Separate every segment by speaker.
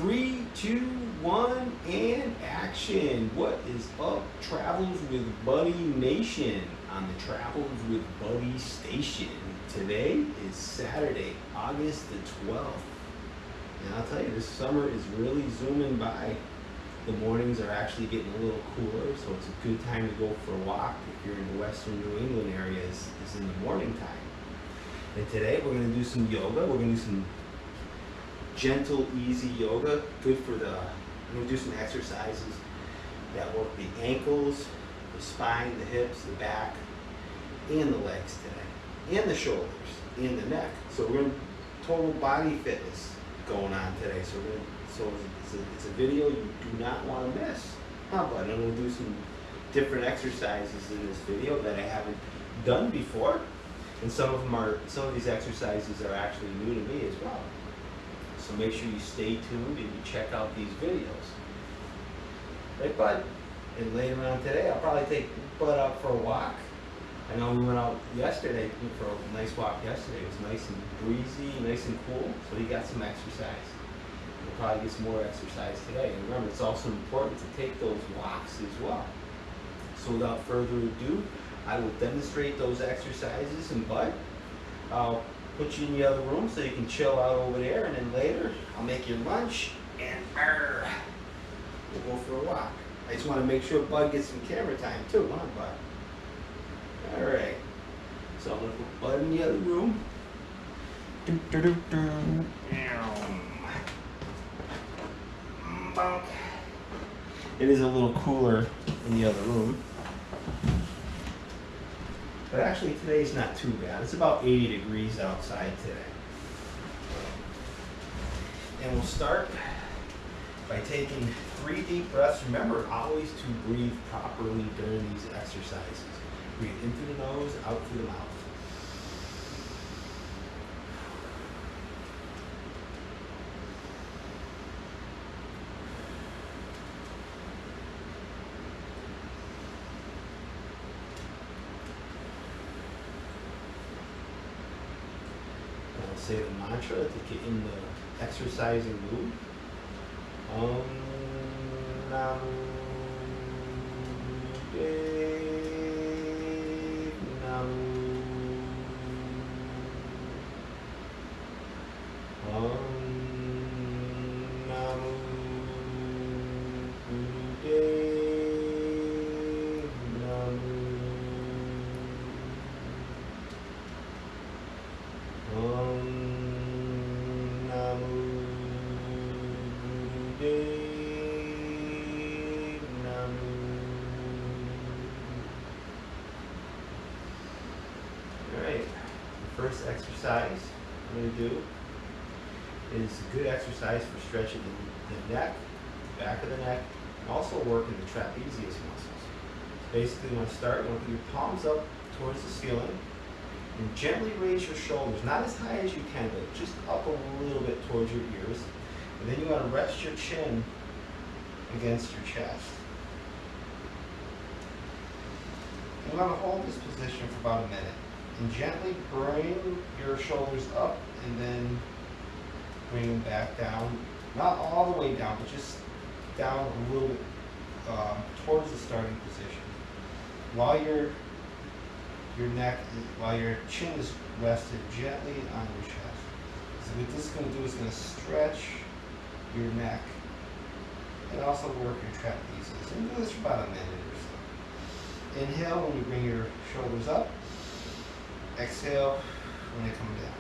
Speaker 1: Three, two, one, and action. What is up, Travels with Buddy Nation on the Travels with Buddy station? Today is Saturday, August the 12th. And I'll tell you, this summer is really zooming by. The mornings are actually getting a little cooler, so it's a good time to go for a walk if you're in the western New England area, is in the morning time. And today we're going to do some yoga. We're going to do some gentle, easy yoga. Good for the, we're going to do some exercises that work the ankles, the spine, the hips, the back, and the legs today, and the shoulders, and the neck. So we're going to total body fitness going on today. So it's a video you do not want to miss. But I'm going to do some different exercises in this video that I haven't done before, and some of these exercises are actually new to me as well. So make sure you stay tuned and you check out these videos. Right, Bud? And later on today, I'll probably take Bud out for a walk. I know we went out yesterday for a nice walk yesterday. It was nice and breezy, nice and cool, so he got some exercise. We'll probably get some more exercise today. And remember, it's also important to take those walks as well. So without further ado, I will demonstrate those exercises, and Bud, I'll put you in the other room so you can chill out over there, and then later I'll make your lunch and we'll go for a walk. I just want to make sure Bud gets some camera time too, huh, Bud? Alright. So I'm going to put Bud in the other room. It is a little cooler in the other room. But actually today's not too bad. It's about 80 degrees outside today. And we'll start by taking 3 deep breaths. Remember always to breathe properly during these exercises. Breathe into the nose, out through the mouth. Say the mantra to get in the exercising mood. Namo Buddhaya Namo. Namo Buddhaya Namo. Alright, the first exercise I'm going to do is a good exercise for stretching the neck, the back of the neck, and also working the trapezius muscles. Basically, you want to start, you want to put your palms up towards the ceiling, and gently raise your shoulders, not as high as you can, but just up a little bit towards your ears. And then you want to rest your chin against your chest. You want to hold this position for about a minute. And gently bring your shoulders up and then bring them back down. Not all the way down, but just down a little bit towards the starting position. While your chin is rested gently on your chest. So what this is going to do is going to stretch your neck and also work your trapezius. And do this for about a minute or so. Inhale when you bring your shoulders up. Exhale when they come down.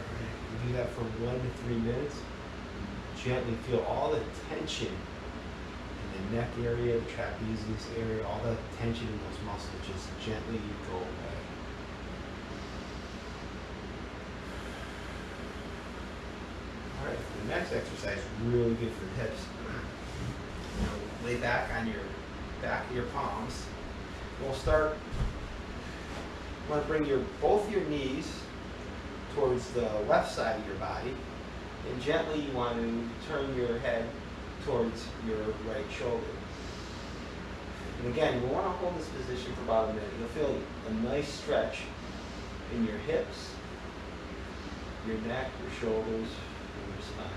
Speaker 1: Alright, we do that for 1 to 3 minutes. Gently feel all the tension in the neck area, the trapezius area, all the tension in those muscles just gently go away. Alright, for the next exercise, really good for the hips. Now, lay back on your back of your palms. We'll start, you want to bring both your knees towards the left side of your body, and gently you want to turn your head towards your right shoulder. And again, you want to hold this position for about a minute. You'll feel a nice stretch in your hips, your neck, your shoulders, and your spine.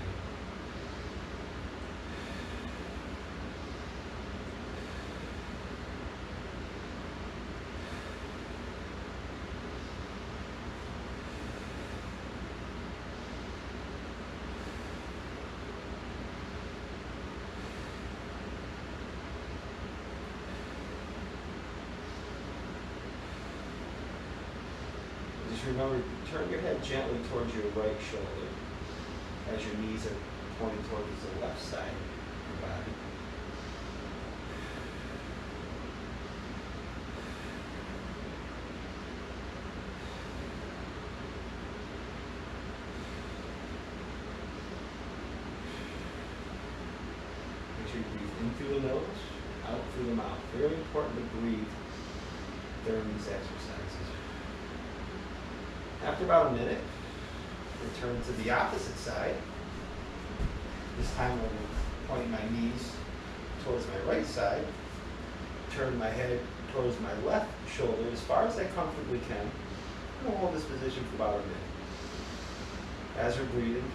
Speaker 1: Just remember, turn your head gently towards your right shoulder as your knees are pointing towards the left side of your body. Make sure you breathe in through the nose, out through the mouth. Very important to breathe during these exercises. After about a minute, return to the opposite side. This time I'm pointing my knees towards my right side. Turn my head towards my left shoulder as far as I comfortably can. I'm going to hold this position for about a minute. As we're breathing,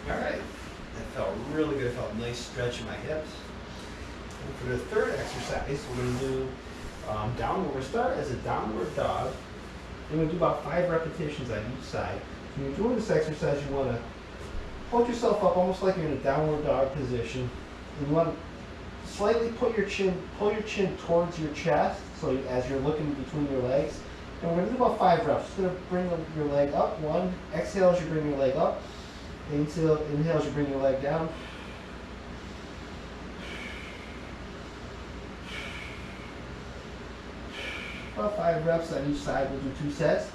Speaker 1: all right, that felt really good. I felt a nice stretch in my hips. And for the third exercise, we're going to do downward. We're going to start as a downward dog. We're going to do about 5 repetitions on each side. So when you're doing this exercise, you want to hold yourself up almost like you're in a downward dog position. And you want to slightly pull your chin towards your chest, so as you're looking between your legs. And we're going to do about 5 reps. Just going to bring your leg up. 1, exhale as you bring your leg up. Inhale as you bring your leg down. About 5 reps on each side. We'll do 2 sets.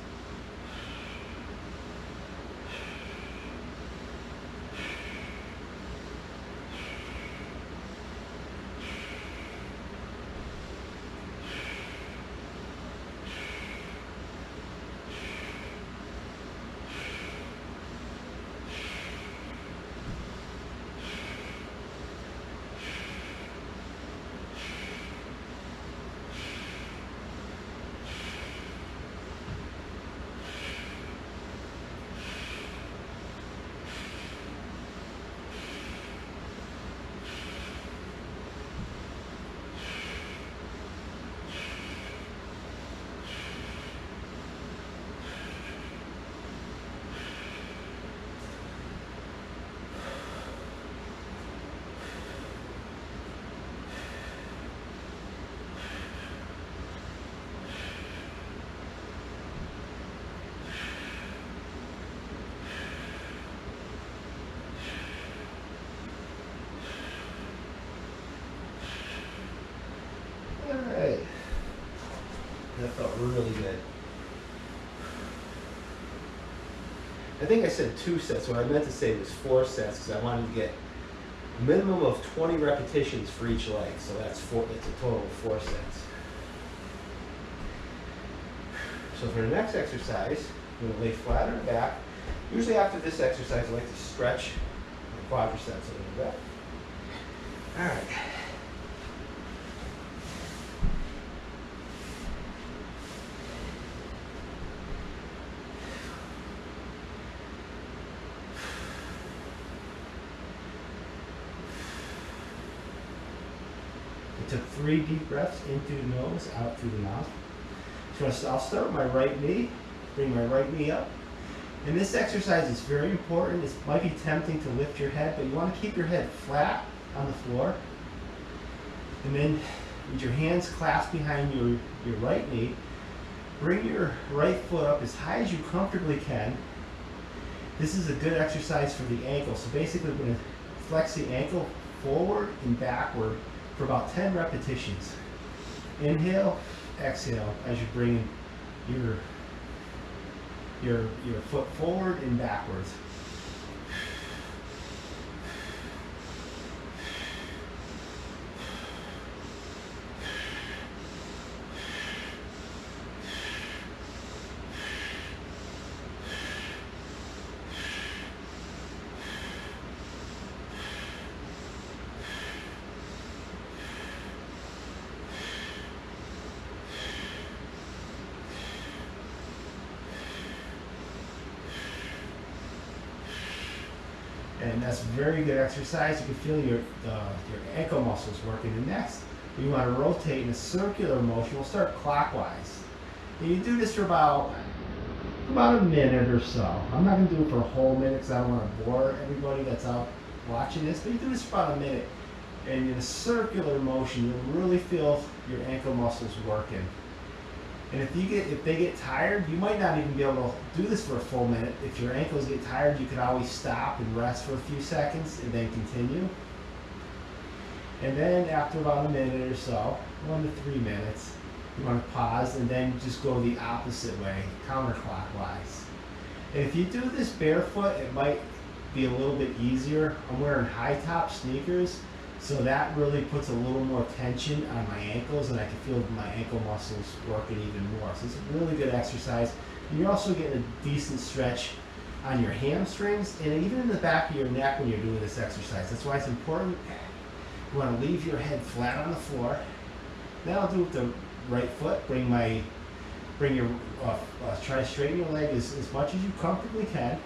Speaker 1: I think I said 2 sets. What I meant to say was 4 sets because I wanted to get a minimum of 20 repetitions for each leg. So that's a total of 4 sets. So for the next exercise, I'm going to lay flat on the back. Usually after this exercise, I like to stretch the quadriceps a little bit. All right. I took 3 deep breaths in through the nose, out through the mouth. So I'll start with my right knee, bring my right knee up. And this exercise is very important. It might be tempting to lift your head, but you want to keep your head flat on the floor. And then with your hands clasped behind your right knee, bring your right foot up as high as you comfortably can. This is a good exercise for the ankle. So basically we're going to flex the ankle forward and backward for about 10 repetitions. Inhale, exhale as you bring your foot forward and backwards. And that's very good exercise. You can feel your ankle muscles working. And next, we want to rotate in a circular motion. We'll start clockwise. And you do this for about a minute or so. I'm not going to do it for a whole minute because I don't want to bore everybody that's out watching this. But you do this for about a minute. And in a circular motion, you'll really feel your ankle muscles working. And if they get tired, you might not even be able to do this for a full minute. If your ankles get tired, you can always stop and rest for a few seconds and then continue. And then after about a minute or so, 1 to 3 minutes, you want to pause and then just go the opposite way, counterclockwise. And if you do this barefoot, it might be a little bit easier. I'm wearing high top sneakers, so that really puts a little more tension on my ankles, and I can feel my ankle muscles working even more. So it's a really good exercise. And you're also getting a decent stretch on your hamstrings and even in the back of your neck when you're doing this exercise. That's why it's important. You want to leave your head flat on the floor. Then I'll do it with the right foot. Try to straighten your leg as much as you comfortably can.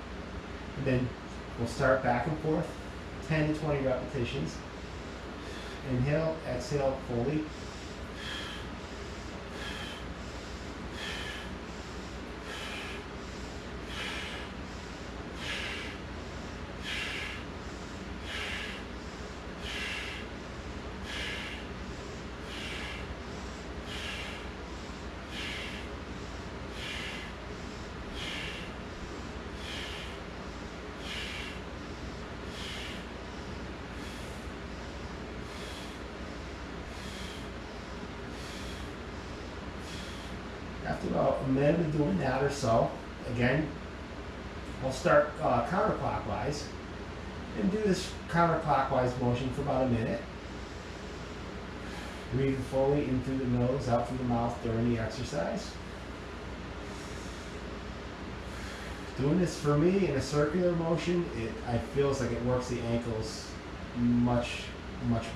Speaker 1: And then we'll start back and forth, 10 to 20 repetitions. Inhale, exhale fully. After about a minute of doing that or so, again, we'll start counterclockwise and do this counterclockwise motion for about a minute. Breathe fully in through the nose, out through the mouth during the exercise. Doing this for me in a circular motion, I feels like it works the ankles much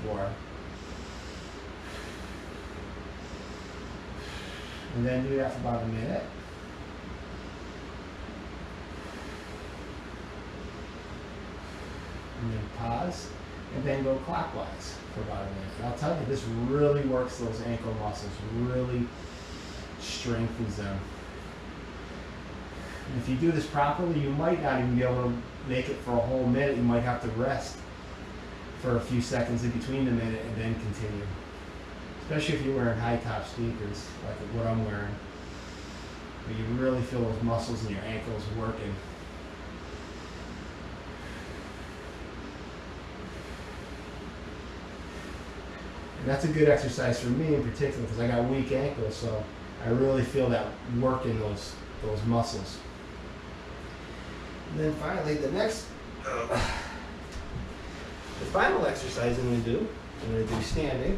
Speaker 1: more. And then do that for about a minute. And then pause, and then go clockwise for about a minute. And I'll tell you, this really works those ankle muscles, really strengthens them. And if you do this properly, you might not even be able to make it for a whole minute. You might have to rest for a few seconds in between the minute and then continue. Especially if you're wearing high top sneakers, like what I'm wearing, where you really feel those muscles in your ankles working. And that's a good exercise for me in particular because I got weak ankles, so I really feel that work in those muscles. And then finally, the final exercise I'm going to do standing.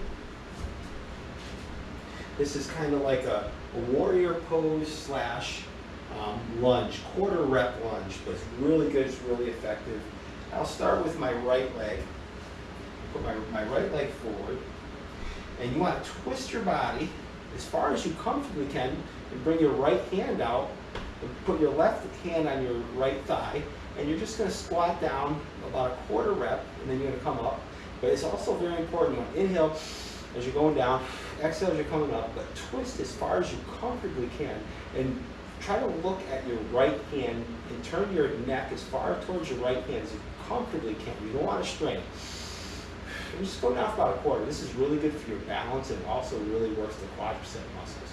Speaker 1: This is kind of like a warrior pose slash lunge, quarter rep lunge, but it's really good, it's really effective. I'll start with my right leg. Put my right leg forward. And you want to twist your body as far as you comfortably can and bring your right hand out and put your left hand on your right thigh. And you're just going to squat down about a quarter rep, and then you're going to come up. But it's also very important, inhale as you're going down, exhale as you're coming up, but twist as far as you comfortably can. And try to look at your right hand and turn your neck as far towards your right hand as you comfortably can. You don't want to strain. And just go down for about a quarter. This is really good for your balance and also really works the quadricep muscles.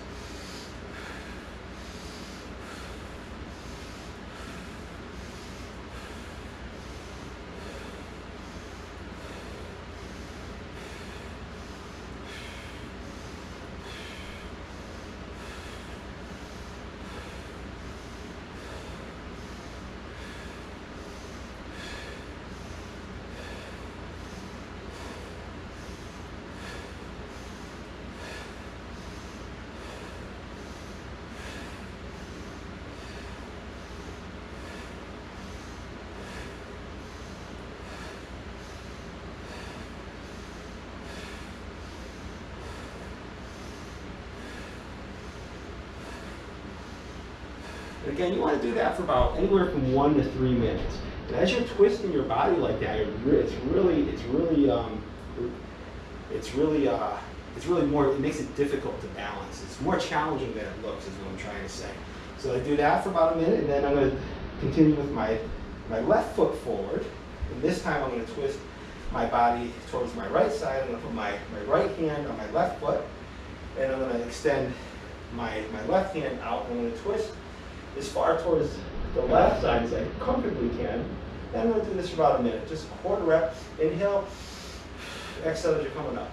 Speaker 1: And again, you want to do that for about anywhere from 1 to 3 minutes. And as you're twisting your body like that, it's really more. It makes it difficult to balance. It's more challenging than it looks, is what I'm trying to say. So I do that for about a minute, and then I'm going to continue with my left foot forward. And this time I'm going to twist my body towards my right side. I'm going to put my right hand on my left foot, and I'm going to extend my left hand out. I'm going to twist as far towards the left side as I comfortably can. And I'm going to do this for about a minute, just a quarter rep. Inhale, exhale as you're coming up.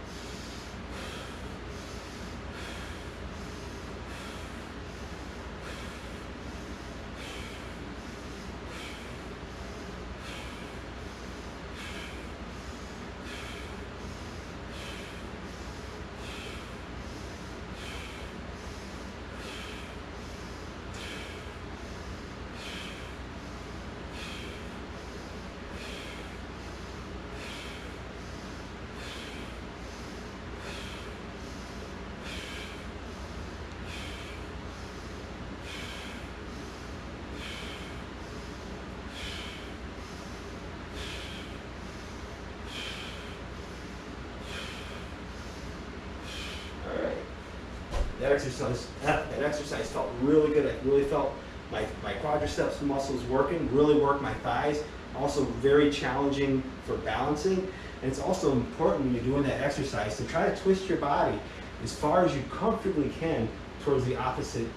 Speaker 1: That exercise felt really good. I really felt my quadriceps muscles working, really worked my thighs. Also very challenging for balancing. And it's also important when you're doing that exercise to try to twist your body as far as you comfortably can towards the opposite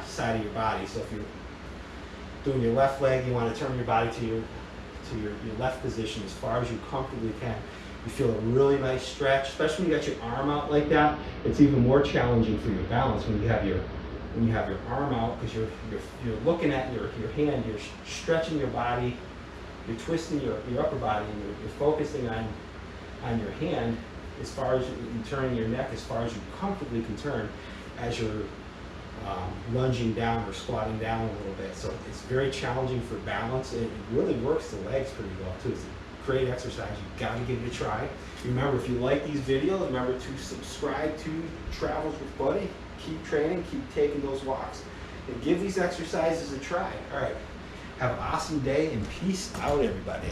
Speaker 1: side of your body. So if you're doing your left leg, you want to turn your body to your left position as far as you comfortably can. You feel a really nice stretch, especially when you got your arm out like that. It's even more challenging for your balance when you have your arm out, because you're looking at your hand, you're stretching your body, you're twisting your upper body, and you're focusing on your hand as far as you turning your neck as far as you comfortably can turn as you're lunging down or squatting down a little bit. So it's very challenging for balance, and it really works the legs pretty well too. It's a great exercise. You've got to give it a try. Remember, if you like these videos, remember to subscribe to Travels with Buddy. Keep training, keep taking those walks, and give these exercises a try. All right, have an awesome day, and peace out, everybody.